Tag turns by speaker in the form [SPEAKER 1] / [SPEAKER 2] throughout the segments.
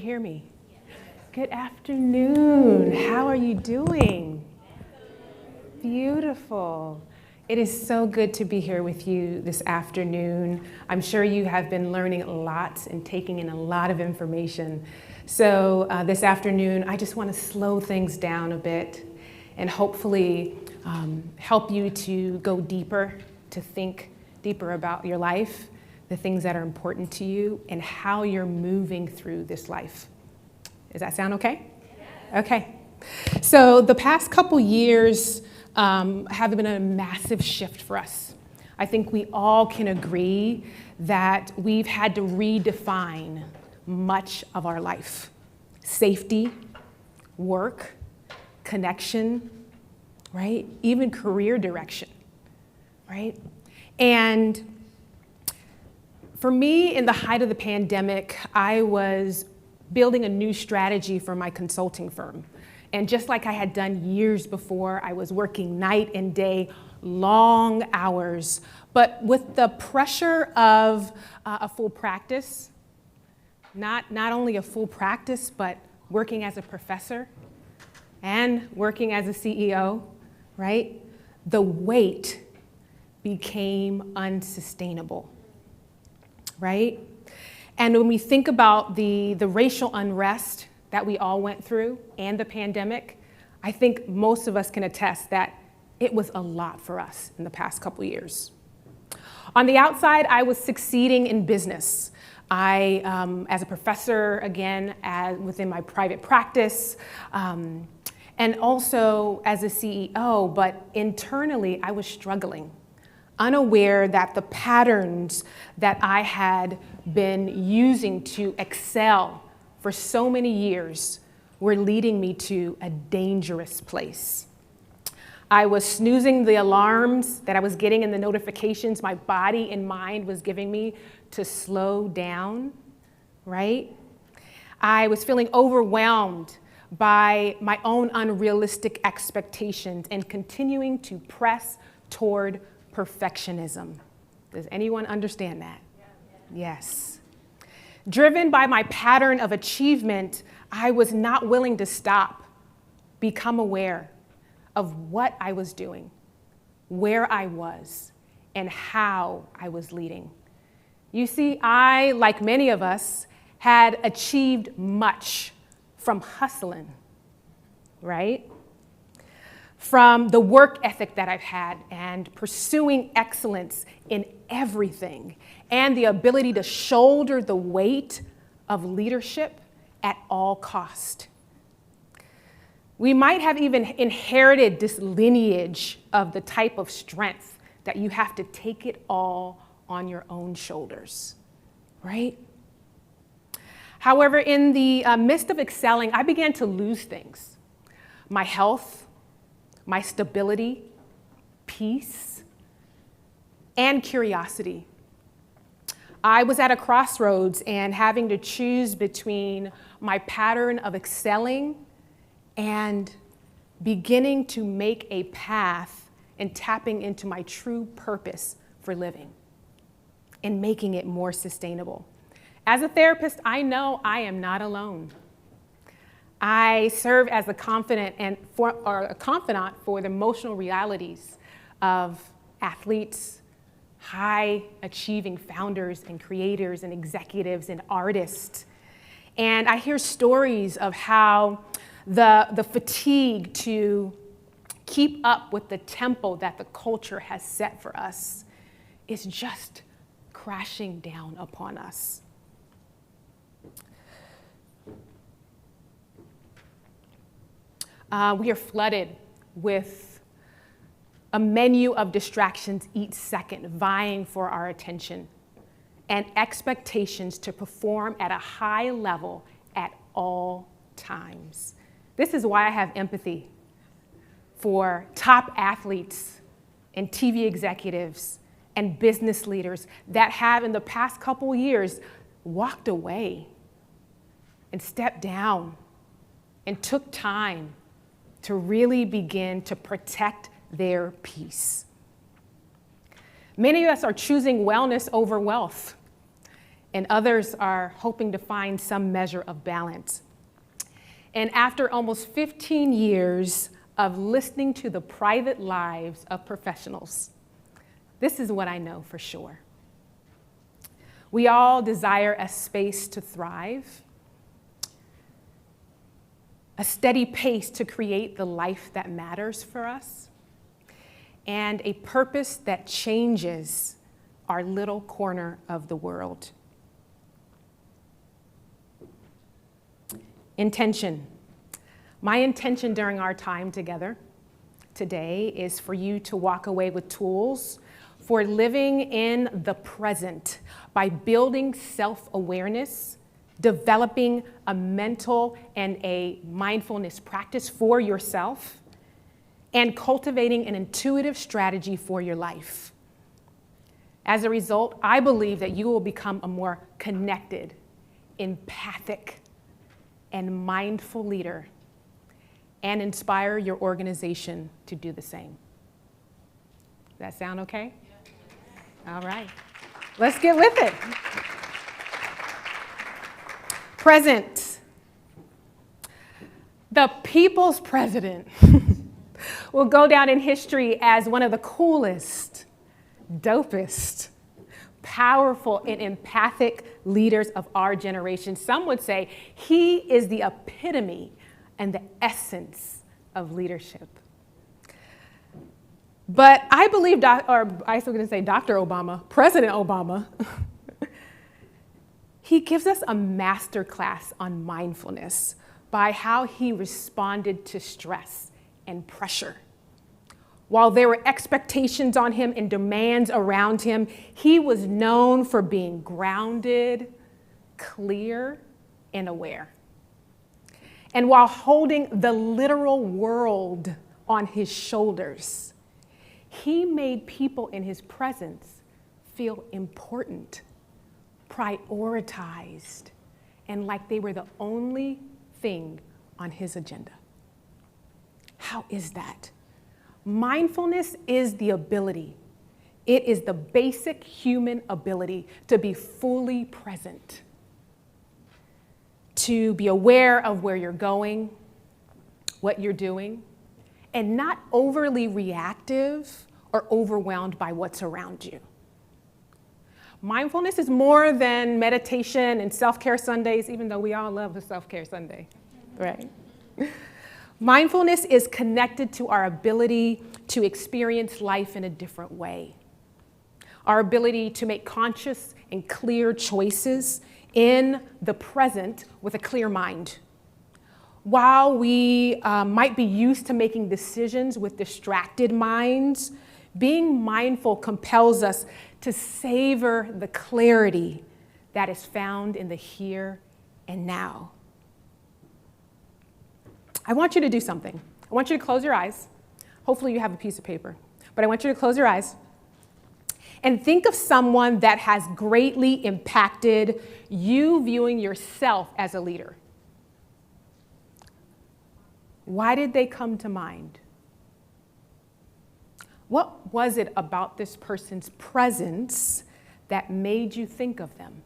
[SPEAKER 1] hear me? Good afternoon. How are you doing? Beautiful. It is so good to be here with you this afternoon. I'm sure you have been learning a lot and taking in a lot of information. So this afternoon, I just want to slow things down a bit and hopefully help you to go deeper, to think deeper about your life, the things that are important to you, and how you're moving through this life. Does that sound okay? Okay. So the past couple years have been a massive shift for us. I think we all can agree that we've had to redefine much of our life. Safety, work, connection, right? Even career direction, right? And for me, in the height of the pandemic, I was building a new strategy for my consulting firm. And just like I had done years before, I was working night and day, long hours, but with the pressure of a full practice, not only a full practice, but working as a professor and working as a CEO, right? The weight became unsustainable, right? And when we think about the racial unrest that we all went through and the pandemic, I think most of us can attest that it was a lot for us in the past couple years. On the outside, I was succeeding in business. I, as a professor, again, within my private practice, and also as a CEO, but internally, I was struggling, unaware that the patterns that I had been using to excel for so many years were leading me to a dangerous place. I was snoozing the alarms that I was getting in the notifications my body and mind was giving me to slow down, right? I was feeling overwhelmed by my own unrealistic expectations and continuing to press toward perfectionism. Does anyone understand that? Yes. Driven by my pattern of achievement, I was not willing to stop, become aware of what I was doing, where I was, and how I was leading. You see, I, like many of us, had achieved much from hustling, right? From the work ethic that I've had and pursuing excellence in everything and the ability to shoulder the weight of leadership at all cost. We might have even inherited this lineage of the type of strength that you have to take it all on your own shoulders, right? However, in the midst of excelling, I began to lose things. My health, my stability, peace, and curiosity. I was at a crossroads and having to choose between my pattern of excelling and beginning to make a path and tapping into my true purpose for living and making it more sustainable. As a therapist, I know I am not alone. I serve as a confidant for the emotional realities of athletes, high-achieving founders and creators and executives and artists. And I hear stories of how the fatigue to keep up with the tempo that the culture has set for us is just crashing down upon us. We are flooded with a menu of distractions each second, vying for our attention, and expectations to perform at a high level at all times. This is why I have empathy for top athletes and TV executives and business leaders that have, in the past couple years, walked away and stepped down and took time to really begin to protect their peace. Many of us are choosing wellness over wealth and others are hoping to find some measure of balance. And after almost 15 years of listening to the private lives of professionals, this is what I know for sure. We all desire a space to thrive, a steady pace to create the life that matters for us, and a purpose that changes our little corner of the world. Intention. My intention during our time together today is for you to walk away with tools for living in the present by building self-awareness, developing a mental and a mindfulness practice for yourself, and cultivating an intuitive strategy for your life. As a result, I believe that you will become a more connected, empathic, and mindful leader and inspire your organization to do the same. Does that sound okay? All right, let's get with it. Present. The people's president will go down in history as one of the coolest, dopest, powerful, and empathic leaders of our generation. Some would say he is the epitome and the essence of leadership. But I believe, Dr. Obama, President Obama, he gives us a master class on mindfulness by how he responded to stress and pressure. While there were expectations on him and demands around him, he was known for being grounded, clear, and aware. And while holding the literal world on his shoulders, he made people in his presence feel important, prioritized, and like they were the only thing on his agenda. How is that? Mindfulness is the ability. It is the basic human ability to be fully present, to be aware of where you're going, what you're doing, and not overly reactive or overwhelmed by what's around you. Mindfulness is more than meditation and self-care Sundays, even though we all love a self-care Sunday, right? Mindfulness is connected to our ability to experience life in a different way. Our ability to make conscious and clear choices in the present with a clear mind. While we might be used to making decisions with distracted minds, being mindful compels us to savor the clarity that is found in the here and now. I want you to do something. I want you to close your eyes. Hopefully you have a piece of paper, but I want you to close your eyes and think of someone that has greatly impacted you viewing yourself as a leader. Why did they come to mind? What was it about this person's presence that made you think of them?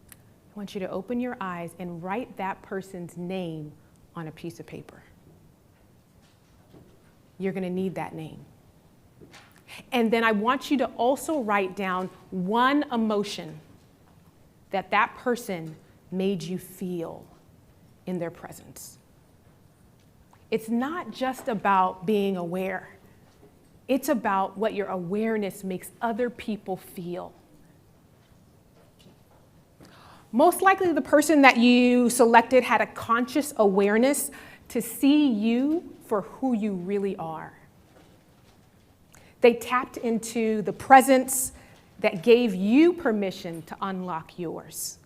[SPEAKER 1] I want you to open your eyes and write that person's name on a piece of paper. You're going to need that name. And then I want you to also write down one emotion that that person made you feel in their presence. It's not just about being aware. It's about what your awareness makes other people feel. Most likely the person that you selected had a conscious awareness to see you for who you really are. They tapped into the presence that gave you permission to unlock yours.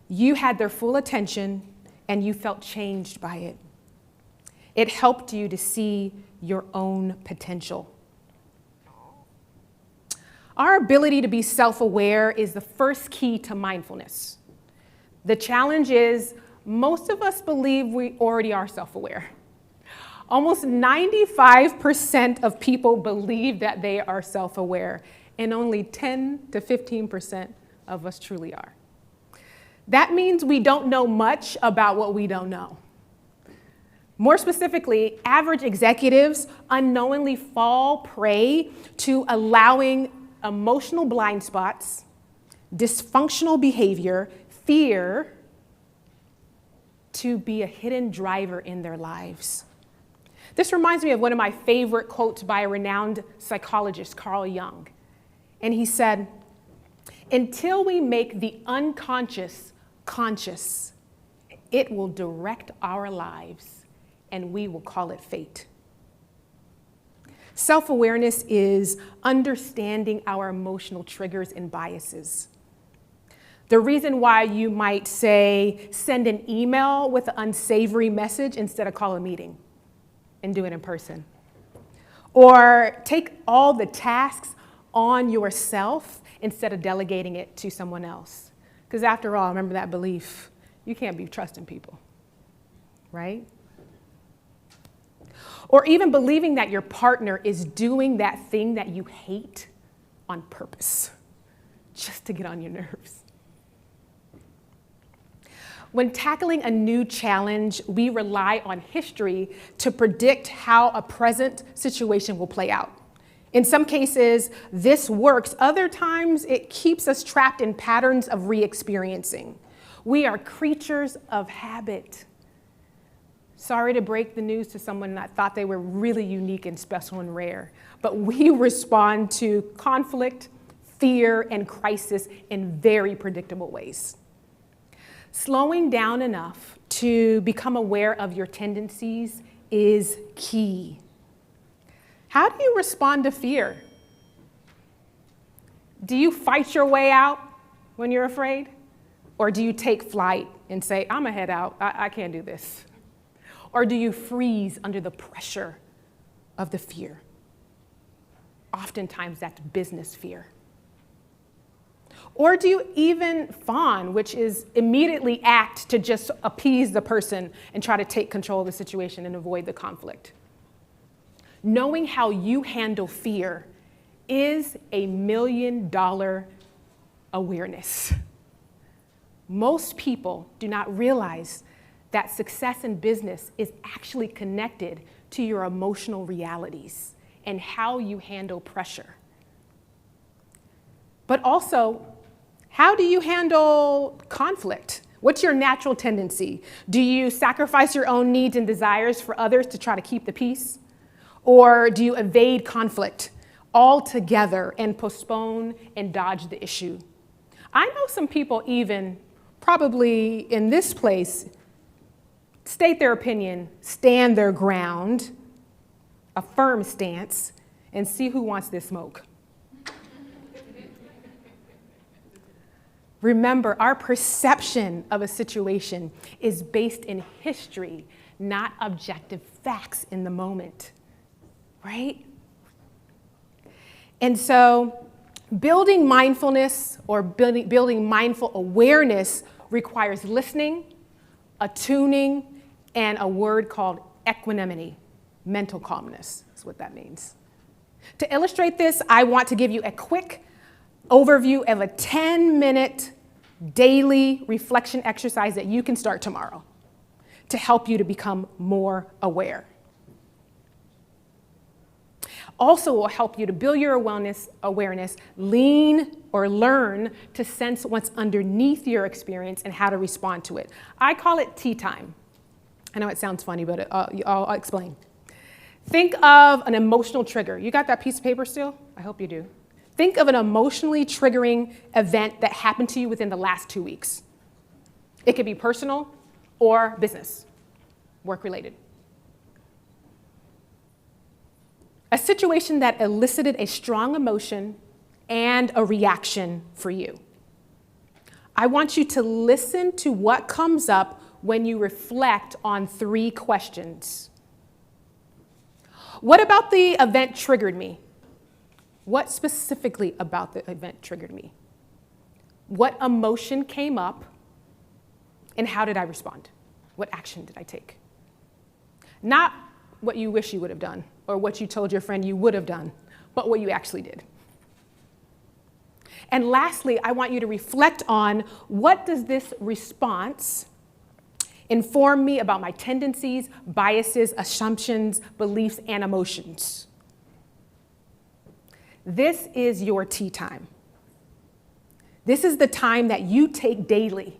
[SPEAKER 1] You had their full attention and you felt changed by it. It helped you to see your own potential. Our ability to be self-aware is the first key to mindfulness. The challenge is most of us believe we already are self-aware. Almost 95% of people believe that they are self-aware, and only 10 to 15% of us truly are. That means we don't know much about what we don't know. More specifically, average executives unknowingly fall prey to allowing emotional blind spots, dysfunctional behavior, fear to be a hidden driver in their lives. This reminds me of one of my favorite quotes by a renowned psychologist, Carl Jung. And he said, "Until we make the unconscious conscious, it will direct our lives, and we will call it fate." Self-awareness is understanding our emotional triggers and biases. The reason why you might say, send an email with an unsavory message instead of call a meeting and do it in person. Or take all the tasks on yourself instead of delegating it to someone else. Because after all, remember that belief, you can't be trusting people, right? Or even believing that your partner is doing that thing that you hate on purpose, just to get on your nerves. When tackling a new challenge, we rely on history to predict how a present situation will play out. In some cases, this works. Other times, it keeps us trapped in patterns of re-experiencing. We are creatures of habit. Sorry to break the news to someone that thought they were really unique and special and rare, but we respond to conflict, fear, and crisis in very predictable ways. Slowing down enough to become aware of your tendencies is key. How do you respond to fear? Do you fight your way out when you're afraid? Or do you take flight and say, I'm gonna head out, I can't do this? Or do you freeze under the pressure of the fear? Oftentimes that's business fear. Or do you even fawn, which is immediately act to just appease the person and try to take control of the situation and avoid the conflict? Knowing how you handle fear is a $1 million awareness. Most people do not realize that success in business is actually connected to your emotional realities and how you handle pressure. But also, how do you handle conflict? What's your natural tendency? Do you sacrifice your own needs and desires for others to try to keep the peace? Or do you evade conflict altogether and postpone and dodge the issue? I know some people even, probably in this place, state their opinion, stand their ground, a firm stance, and see who wants this smoke. Remember, our perception of a situation is based in history, not objective facts in the moment, right? And so building mindfulness or building mindful awareness requires listening, attuning, and a word called equanimity, mental calmness is what that means. To illustrate this, I want to give you a quick overview of a 10-minute daily reflection exercise that you can start tomorrow to help you to become more aware. Also will help you to build your awareness, lean or learn to sense what's underneath your experience and how to respond to it. I call it tea time. I know it sounds funny, but I'll explain. Think of an emotional trigger. You got that piece of paper still? I hope you do. Think of an emotionally triggering event that happened to you within the last 2 weeks. It could be personal or business, work-related. A situation that elicited a strong emotion and a reaction for you. I want you to listen to what comes up when you reflect on 3 questions. What about the event triggered me? What specifically about the event triggered me? What emotion came up and how did I respond? What action did I take? Not what you wish you would have done or what you told your friend you would have done, but what you actually did. And lastly, I want you to reflect on what does this response inform me about my tendencies, biases, assumptions, beliefs, and emotions. This is your tea time. This is the time that you take daily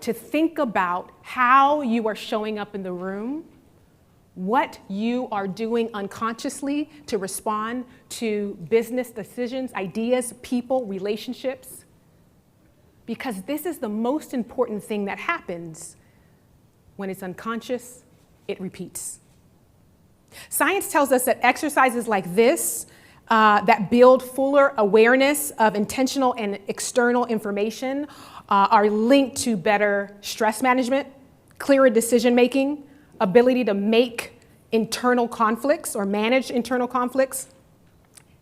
[SPEAKER 1] to think about how you are showing up in the room, what you are doing unconsciously to respond to business decisions, ideas, people, relationships. Because this is the most important thing that happens when it's unconscious, it repeats. Science tells us that exercises like this that build fuller awareness of intentional and external information are linked to better stress management, clearer decision making, ability to make internal conflicts or manage internal conflicts,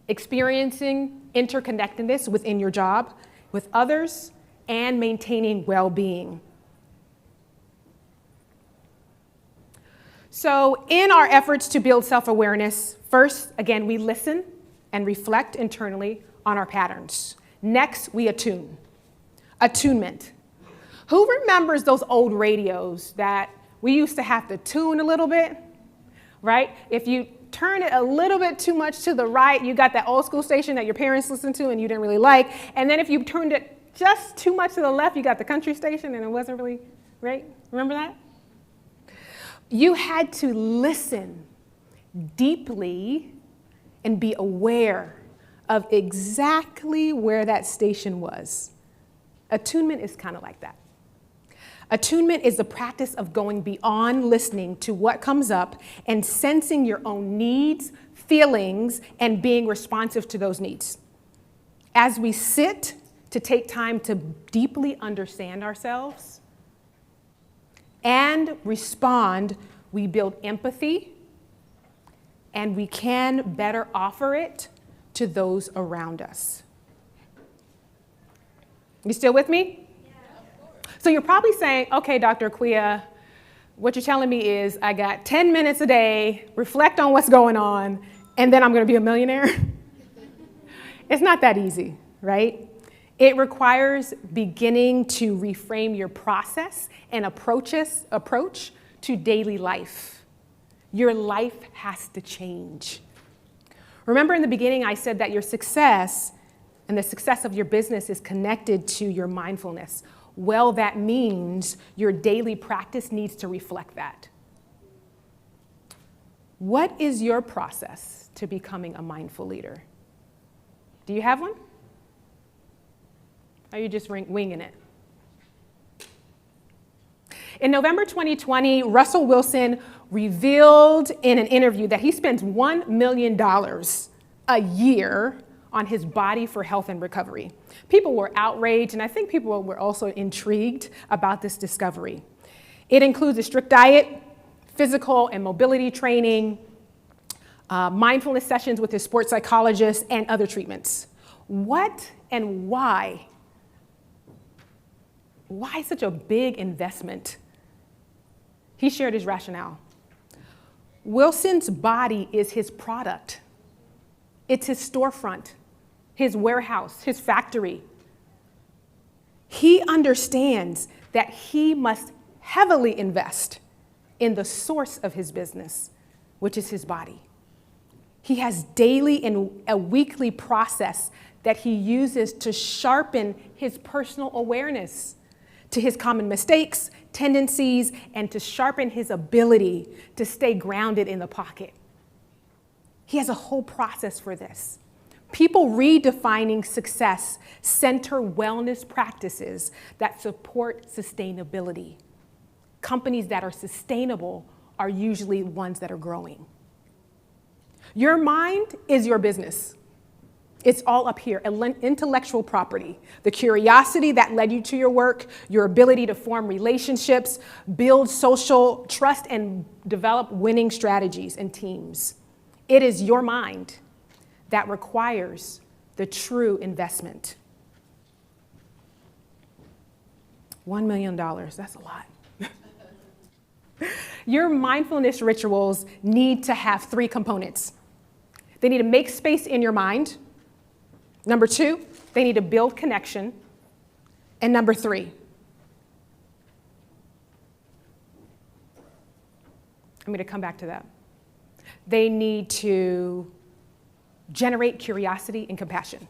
[SPEAKER 1] experiencing interconnectedness within your job, with others, and maintaining well-being. So in our efforts to build self-awareness, first, again, we listen and reflect internally on our patterns. Next, we attune. Attunement. Who remembers those old radios that we used to have to tune a little bit, right? If you turn it a little bit too much to the right, you got that old school station that your parents listened to and you didn't really like. And then if you turned it just too much to the left, you got the country station and it wasn't really, right? Remember that? You had to listen deeply and be aware of exactly where that station was. Attunement is kind of like that. Attunement is the practice of going beyond listening to what comes up and sensing your own needs, feelings, and being responsive to those needs. As we sit to take time to deeply understand ourselves and respond, we build empathy, and we can better offer it to those around us. You still with me? So you're probably saying, okay, Dr. Aquia, what you're telling me is I got 10 minutes a day, reflect on what's going on, and then I'm going to be a millionaire? It's not that easy, right? It requires beginning to reframe your process and approach to daily life. Your life has to change. Remember in the beginning I said that your success and the success of your business is connected to your mindfulness. Well, that means your daily practice needs to reflect that. What is your process to becoming a mindful leader? Do you have one? Or are you just winging it? In November 2020, Russell Wilson revealed in an interview that he spends $1 million a year on his body for health and recovery. People were outraged, and I think people were also intrigued about this discovery. It includes a strict diet, physical and mobility training, mindfulness sessions with his sports psychologist, and other treatments. What and why? Why such a big investment? He shared his rationale. Wilson's body is his product. It's his storefront, his warehouse, his factory. He understands that he must heavily invest in the source of his business, which is his body. He has daily and a weekly process that he uses to sharpen his personal awareness to his common mistakes, tendencies, and to sharpen his ability to stay grounded in the pocket. He has a whole process for this. People redefining success center wellness practices that support sustainability. Companies that are sustainable are usually ones that are growing. Your mind is your business. It's all up here, intellectual property, the curiosity that led you to your work, your ability to form relationships, build social trust, and develop winning strategies and teams. It is your mind that requires the true investment. $1 million, that's a lot. Your mindfulness rituals need to have 3 components. They need to make space in your mind. Number 2, they need to build connection. And number 3, I'm going to come back to that. They need to generate curiosity and compassion.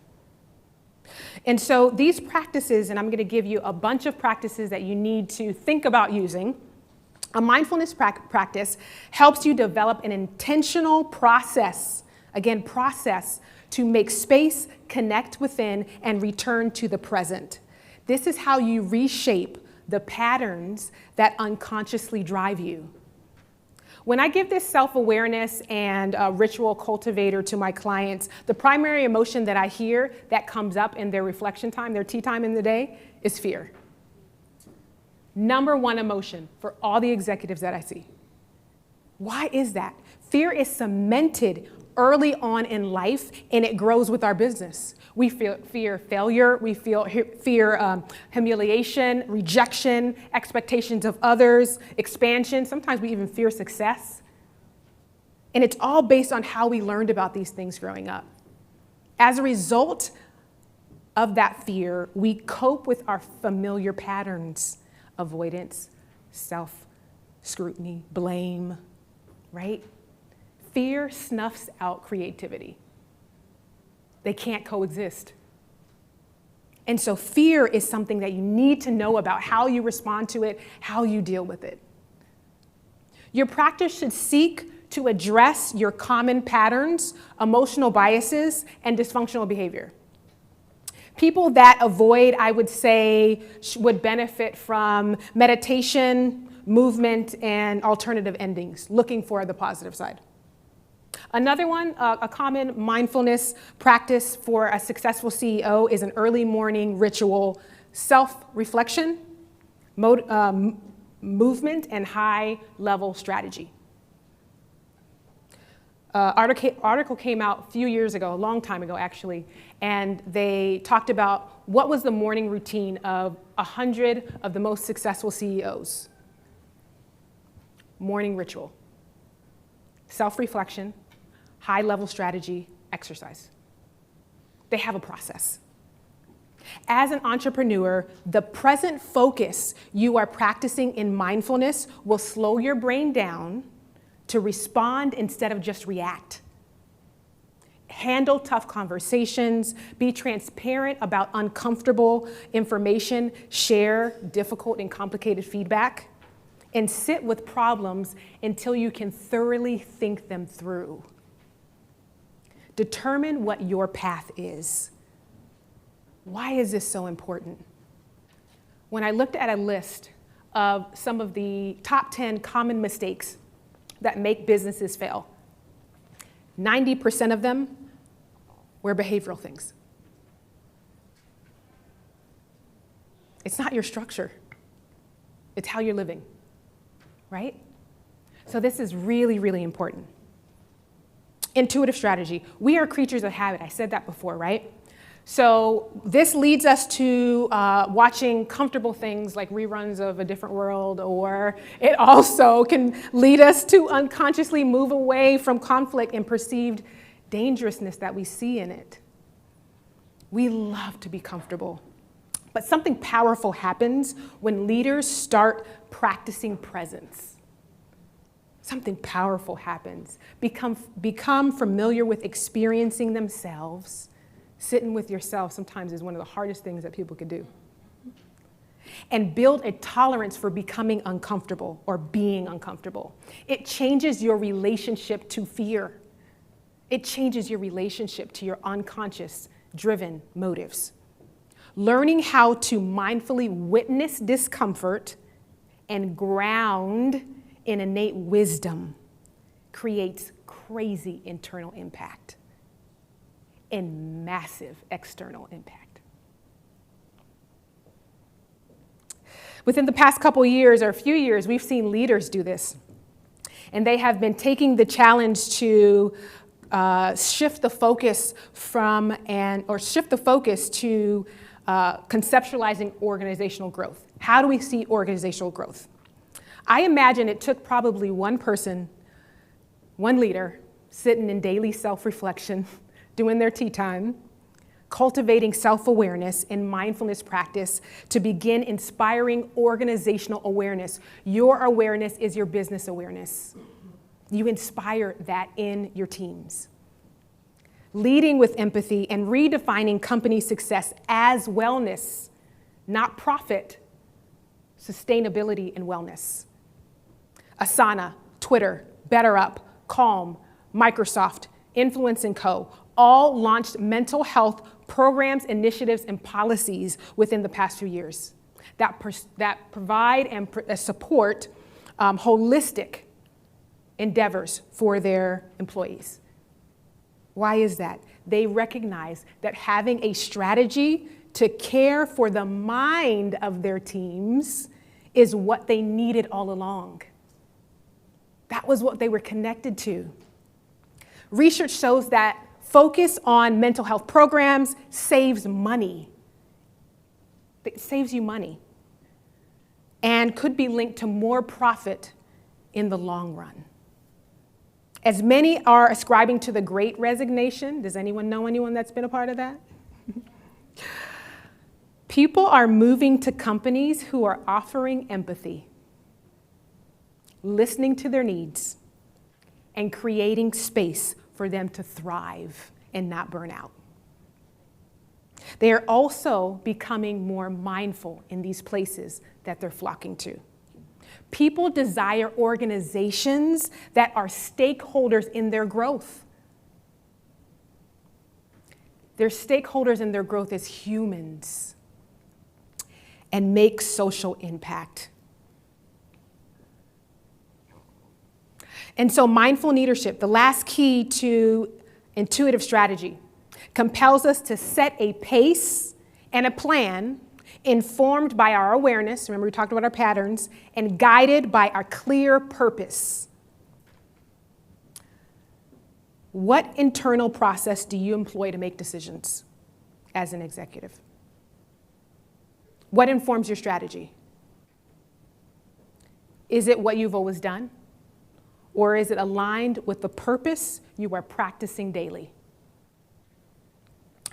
[SPEAKER 1] And so these practices, and I'm going to give you a bunch of practices that you need to think about using. A mindfulness practice helps you develop an intentional process, to make space, connect within, and return to the present. This is how you reshape the patterns that unconsciously drive you. When I give this self-awareness and ritual cultivator to my clients, the primary emotion that I hear that comes up in their reflection time, their tea time in the day, is fear. Number 1 emotion for all the executives that I see. Why is that? Fear is cemented early on in life, and it grows with our business. We fear failure, we fear humiliation, rejection, expectations of others, expansion. Sometimes we even fear success. And it's all based on how we learned about these things growing up. As a result of that fear, we cope with our familiar patterns: avoidance, self-scrutiny, blame, right? Fear snuffs out creativity. They can't coexist. And so fear is something that you need to know about, how you respond to it, how you deal with it. Your practice should seek to address your common patterns, emotional biases, and dysfunctional behavior. People that avoid, I would say, would benefit from meditation, movement, and alternative endings, looking for the positive side. Another one, a common mindfulness practice for a successful CEO is an early morning ritual, self-reflection, movement, and high-level strategy. Article came out a few years ago, a long time ago actually, and they talked about what was the morning routine of 100 of the most successful CEOs. Morning ritual, self-reflection, high-level strategy, exercise. They have a process. As an entrepreneur, the present focus you are practicing in mindfulness will slow your brain down to respond instead of just react. Handle tough conversations, be transparent about uncomfortable information, share difficult and complicated feedback, and sit with problems until you can thoroughly think them through. Determine what your path is. Why is this so important? When I looked at a list of some of the top 10 common mistakes that make businesses fail, 90% of them were behavioral things. It's not your structure. It's how you're living, right? So this is really, really important. Intuitive strategy. We are creatures of habit. I said that before, right? So this leads us to watching comfortable things like reruns of A Different World, or it also can lead us to unconsciously move away from conflict and perceived dangerousness that we see in it. We love to be comfortable, but something powerful happens when leaders start practicing presence. Something powerful happens. Become familiar with experiencing themselves. Sitting with yourself sometimes is one of the hardest things that people could do. And build a tolerance for becoming uncomfortable or being uncomfortable. It changes your relationship to fear. It changes your relationship to your unconscious driven motives. Learning how to mindfully witness discomfort and ground in innate wisdom creates crazy internal impact and massive external impact. Within the past couple years or a few years, we've seen leaders do this. And they have been taking the challenge to shift the focus to conceptualizing organizational growth. How do we see organizational growth? I imagine it took probably one person, one leader, sitting in daily self-reflection, doing their tea time, cultivating self-awareness and mindfulness practice to begin inspiring organizational awareness. Your awareness is your business awareness. You inspire that in your teams. Leading with empathy and redefining company success as wellness, not profit, sustainability and wellness. Asana, Twitter, BetterUp, Calm, Microsoft, Influence & Co. all launched mental health programs, initiatives, and policies within the past few years that provide and support holistic endeavors for their employees. Why is that? They recognize that having a strategy to care for the mind of their teams is what they needed all along. That was what they were connected to. Research shows that focus on mental health programs saves money. It saves you money and could be linked to more profit in the long run. As many are ascribing to the Great Resignation, does anyone know anyone that's been a part of that? People are moving to companies who are offering empathy, listening to their needs, and creating space for them to thrive and not burn out. They are also becoming more mindful in these places that they're flocking to. People desire organizations that are stakeholders in their growth. They're stakeholders in their growth as humans and make social impact. And so mindful leadership, the last key to intuitive strategy, compels us to set a pace and a plan informed by our awareness, remember we talked about our patterns, and guided by our clear purpose. What internal process do you employ to make decisions as an executive? What informs your strategy? Is it what you've always done? Or is it aligned with the purpose you are practicing daily?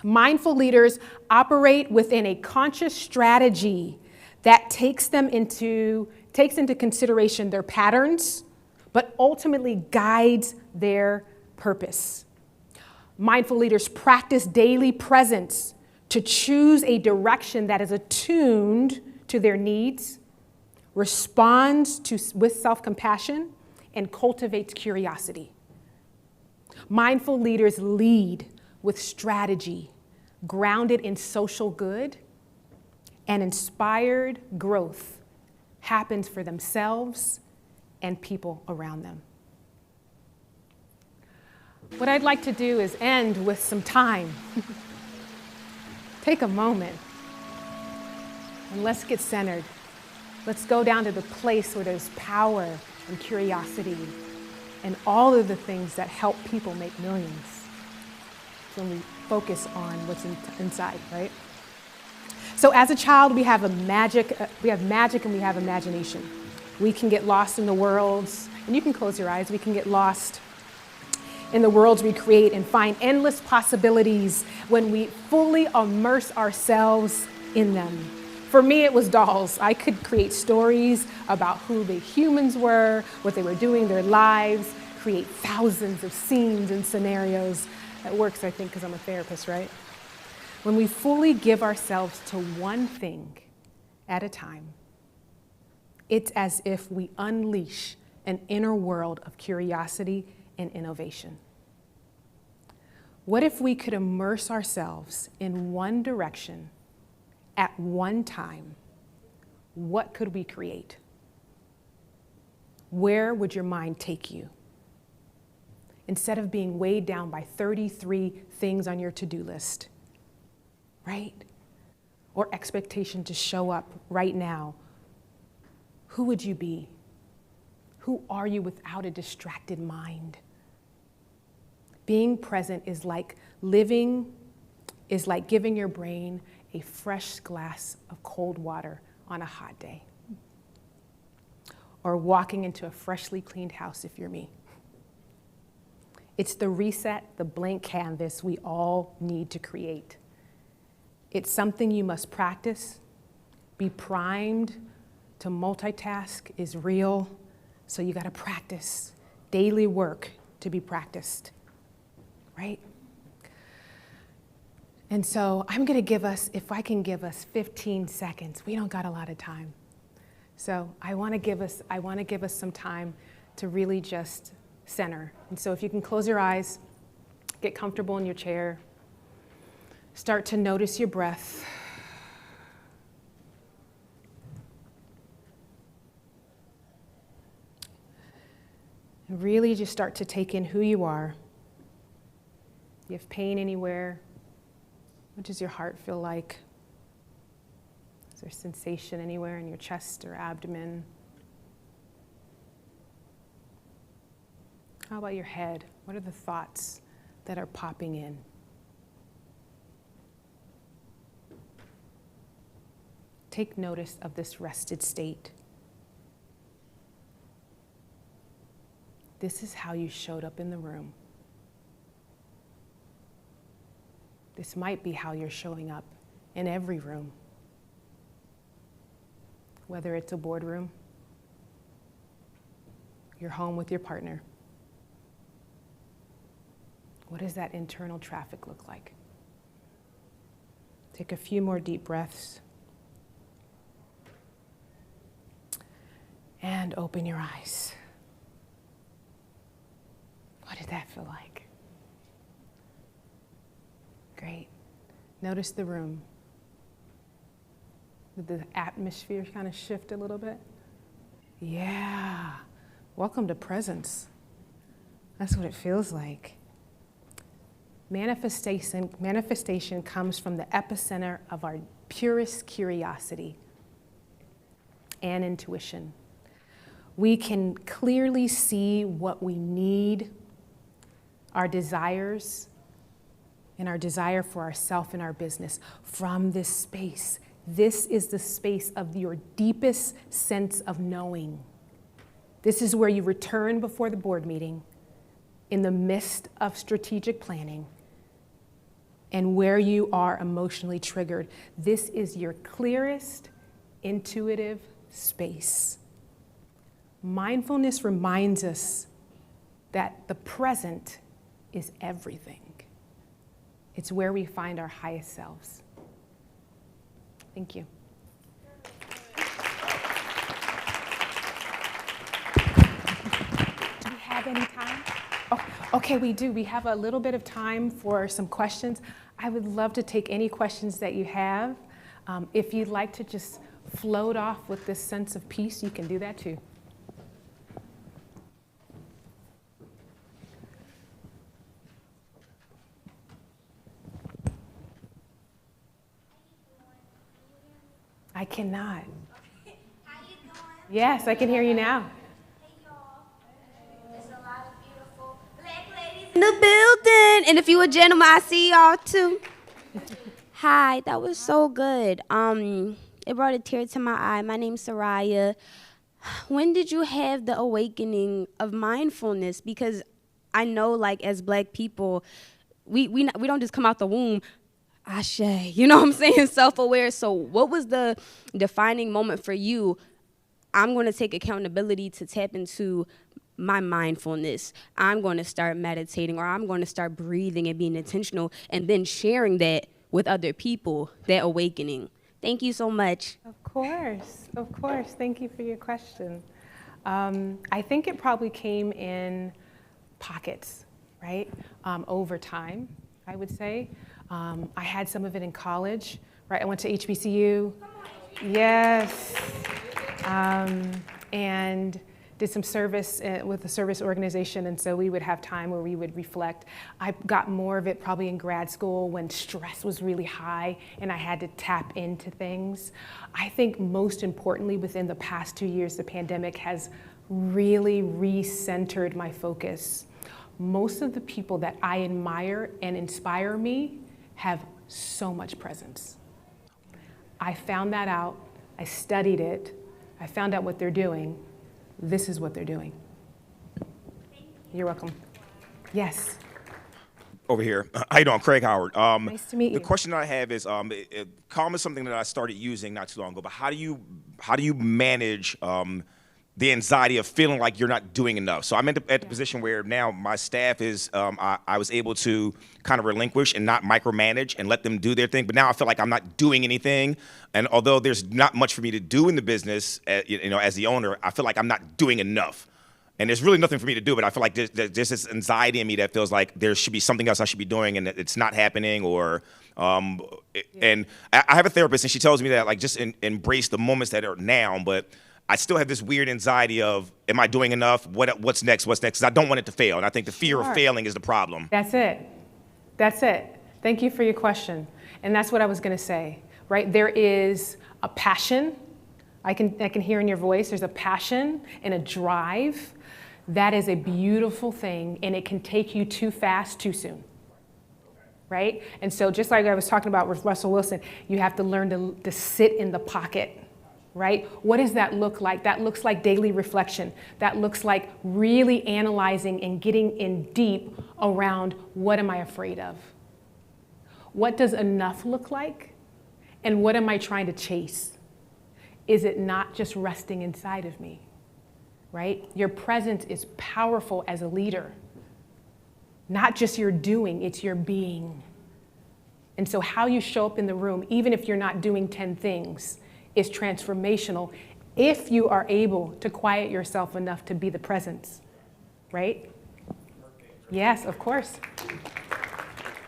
[SPEAKER 1] Mindful leaders operate within a conscious strategy that takes into consideration their patterns, but ultimately guides their purpose. Mindful leaders practice daily presence to choose a direction that is attuned to their needs, responds with self-compassion, and cultivates curiosity. Mindful leaders lead with strategy, grounded in social good, and inspired growth happens for themselves and people around them. What I'd like to do is end with some time. Take a moment and let's get centered. Let's go down to the place where there's power and curiosity and all of the things that help people make millions. When we focus on what's inside, right? So as a child, we have magic and we have imagination. We can get lost in the worlds, and you can close your eyes, we can get lost in the worlds we create and find endless possibilities when we fully immerse ourselves in them. For me, it was dolls. I could create stories about who the humans were, what they were doing, their lives, create thousands of scenes and scenarios. That works, I think, because I'm a therapist, right? When we fully give ourselves to one thing at a time, it's as if we unleash an inner world of curiosity and innovation. What if we could immerse ourselves in one direction at one time? What could we create? Where would your mind take you? Instead of being weighed down by 33 things on your to-do list, right? Or expectation to show up right now, who would you be? Who are you without a distracted mind? Being present is like giving your brain a fresh glass of cold water on a hot day. or walking into a freshly cleaned house if you're me. It's the reset, the blank canvas we all need to create. It's something you must practice. Be primed to multitask is real, so you gotta practice. Daily work to be practiced, right? And so I'm gonna give us, if I can give us 15 seconds, we don't got a lot of time. So I wanna give us some time to really just center. And so if you can close your eyes, get comfortable in your chair, start to notice your breath. And really just start to take in who you are. You have pain anywhere? What does your heart feel like? Is there sensation anywhere in your chest or abdomen? How about your head? What are the thoughts that are popping in? Take notice of this rested state. This is how you showed up in the room. This might be how you're showing up in every room, whether it's a boardroom, your home with your partner. What does that internal traffic look like? Take a few more deep breaths. And open your eyes. What did that feel like? Great. Notice the room. Did the atmosphere kind of shift a little bit? Yeah. Welcome to presence. That's what it feels like. Manifestation comes from the epicenter of our purest curiosity and intuition. We can clearly see what we need, our desires, and our desire for ourself and our business from this space. This is the space of your deepest sense of knowing. This is where you return before the board meeting in the midst of strategic planning and where you are emotionally triggered. This is your clearest, intuitive space. Mindfulness reminds us that the present is everything. It's where we find our highest selves. Thank you. Do we have any time? Oh, okay, we do. We have a little bit of time for some questions. I would love to take any questions that you have. If you'd like to just float off with this sense of peace, you can do that too. I cannot.
[SPEAKER 2] Okay. How you doing?
[SPEAKER 1] Yes, I can hear you now.
[SPEAKER 2] Hey y'all. There's a lot of beautiful black ladies in the building. And if you a gentleman, I see y'all too. Hi, that was so good. It brought a tear to my eye. My name's Soraya. When did you have the awakening of mindfulness? Because I know, like, as black people, we don't just come out the womb, Ashe, you know what I'm saying, self-aware. So what was the defining moment for you? I'm going to take accountability to tap into my mindfulness. I'm going to start meditating, or I'm going to start breathing and being intentional, and then sharing that with other people, that awakening. Thank you so much.
[SPEAKER 1] Of course. Thank you for your question. I think it probably came in pockets, right? Over time, I would say. I had some of it in college, right? I went to HBCU. Yes. And did some service with a service organization, and so we would have time where we would reflect. I got more of it probably in grad school when stress was really high and I had to tap into things. I think most importantly, within the past 2 years, the pandemic has really recentered my focus. Most of the people that I admire and inspire me have so much presence. I found that out, I studied it, I found out what they're doing, this is what they're doing. You're welcome. Yes.
[SPEAKER 3] Over here. How you doing? Craig Howard.
[SPEAKER 1] Nice to meet you.
[SPEAKER 3] The question that I have is, Calm is something that I started using not too long ago, but how do you manage the anxiety of feeling like you're not doing enough? So I'm at the position where now my staff is, I was able to kind of relinquish and not micromanage and let them do their thing, but now I feel like I'm not doing anything. And although there's not much for me to do in the business, as the owner, I feel like I'm not doing enough. And there's really nothing for me to do, but I feel like there's this anxiety in me that feels like there should be something else I should be doing, and it's not happening. And I have a therapist, and she tells me that like just embrace the moments that are now. But I still have this weird anxiety of, am I doing enough? What's next? What's next? Because I don't want it to fail, and I think the fear of failing is the problem.
[SPEAKER 1] That's it. That's it. Thank you for your question. And that's what I was going to say. Right? There is a passion. I can hear in your voice. There's a passion and a drive. That is a beautiful thing, and it can take you too fast, too soon, right? And so just like I was talking about with Russell Wilson, you have to learn to sit in the pocket, right? What does that look like? That looks like daily reflection. That looks like really analyzing and getting in deep around, what am I afraid of? What does enough look like? And what am I trying to chase? Is it not just resting inside of me? Right? Your presence is powerful as a leader. Not just your doing, it's your being. And so how you show up in the room, even if you're not doing 10 things, is transformational if you are able to quiet yourself enough to be the presence, right? Yes, of course.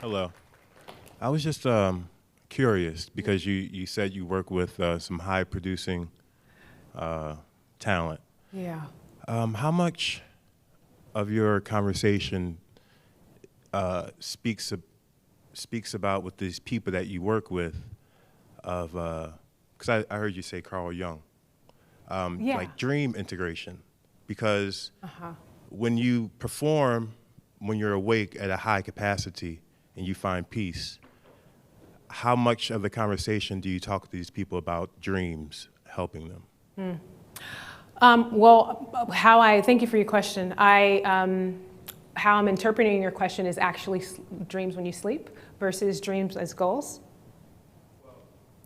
[SPEAKER 4] Hello. I was just curious because you said you work with some high producing talent.
[SPEAKER 1] Yeah.
[SPEAKER 4] How much of your conversation speaks about with these people that you work with, because I heard you say Carl Jung, like dream integration, because when you perform, when you're awake at a high capacity and you find peace, how much of the conversation do you talk to these people about dreams helping them?
[SPEAKER 1] Thank you for your question. How I'm interpreting your question is actually dreams when you sleep versus dreams as goals?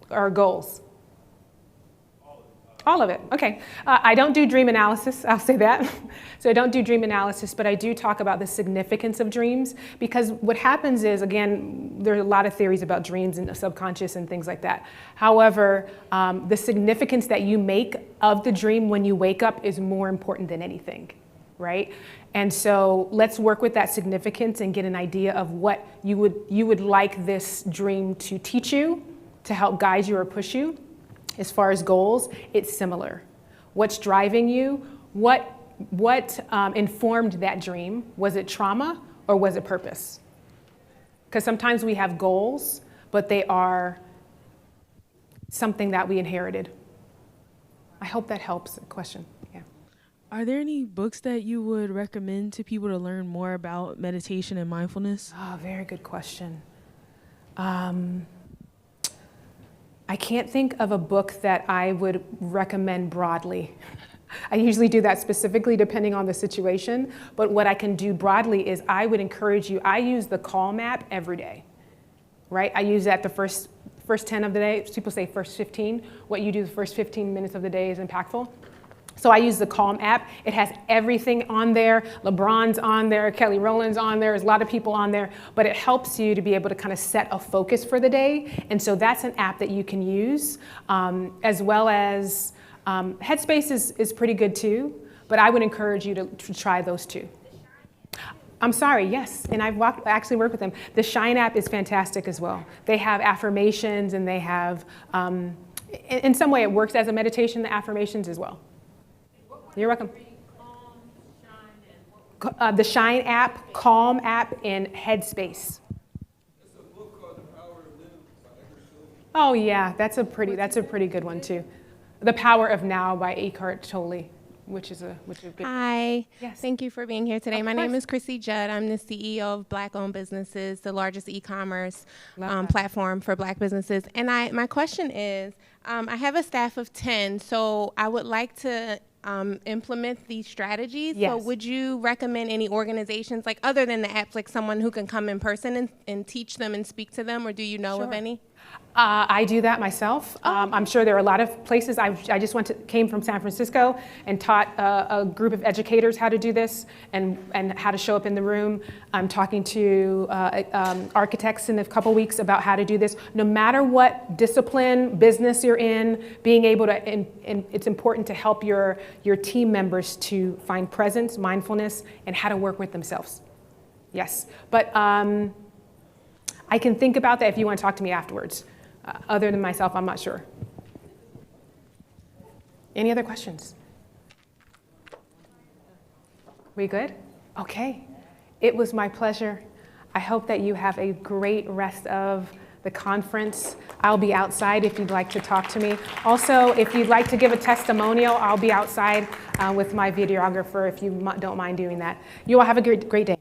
[SPEAKER 1] Or goals? All of it, okay. I don't do dream analysis, I'll say that. So I don't do dream analysis, but I do talk about the significance of dreams, because what happens is, again, there are a lot of theories about dreams and the subconscious and things like that. However, the significance that you make of the dream when you wake up is more important than anything, right? And so let's work with that significance and get an idea of what you would like this dream to teach you, to help guide you or push you. As far as goals, it's similar. What's driving you? What informed that dream? Was it trauma or was it purpose? Because sometimes we have goals, but they are something that we inherited. I hope that helps the question. Yeah.
[SPEAKER 5] Are there any books that you would recommend to people to learn more about meditation and mindfulness?
[SPEAKER 1] Oh, very good question. I can't think of a book that I would recommend broadly. I usually do that specifically depending on the situation, but what I can do broadly is I would encourage you, I use the Calm app every day, right? I use that the first 10 of the day. People say first 15. What you do the first 15 minutes of the day is impactful. So I use the Calm app. It has everything on there. LeBron's on there, Kelly Rowland's on there, there's a lot of people on there, but it helps you to be able to kind of set a focus for the day. And so that's an app that you can use, as well as Headspace is pretty good too, but I would encourage you to try those two. I'm sorry, yes, and I've actually worked with them. The Shine app is fantastic as well. They have affirmations, and they have, in some way it works as a meditation, the affirmations as well. You're welcome. The Shine app, Calm app, and Headspace. Oh yeah, that's a pretty good one too. The Power of Now by Eckhart Tolle, which is a good.
[SPEAKER 6] Hi.
[SPEAKER 1] Yes.
[SPEAKER 6] Thank you for being here today.
[SPEAKER 1] Of
[SPEAKER 6] My
[SPEAKER 1] course.
[SPEAKER 6] name is Chrissy Judd. I'm the CEO of Black-owned businesses, the largest e-commerce
[SPEAKER 1] Love that.
[SPEAKER 6] platform for Black businesses. And my question is, I have a staff of 10, so I would like to implement these strategies.
[SPEAKER 1] Yes.
[SPEAKER 6] So would you recommend any organizations, like other than the apps, like someone who can come in person and teach them and speak to them, or do you know of any?
[SPEAKER 1] I do that myself. I'm sure there are a lot of places. I just came from San Francisco and taught a group of educators how to do this and how to show up in the room. I'm talking to architects in a couple weeks about how to do this. No matter what discipline, business you're in, being able to, and it's important to help your team members to find presence, mindfulness, and how to work with themselves. Yes, but I can think about that if you want to talk to me afterwards. Other than myself, I'm not sure. Any other questions? We good? Okay. It was my pleasure. I hope that you have a great rest of the conference. I'll be outside if you'd like to talk to me. Also, if you'd like to give a testimonial, I'll be outside with my videographer if you don't mind doing that. You all have a great day.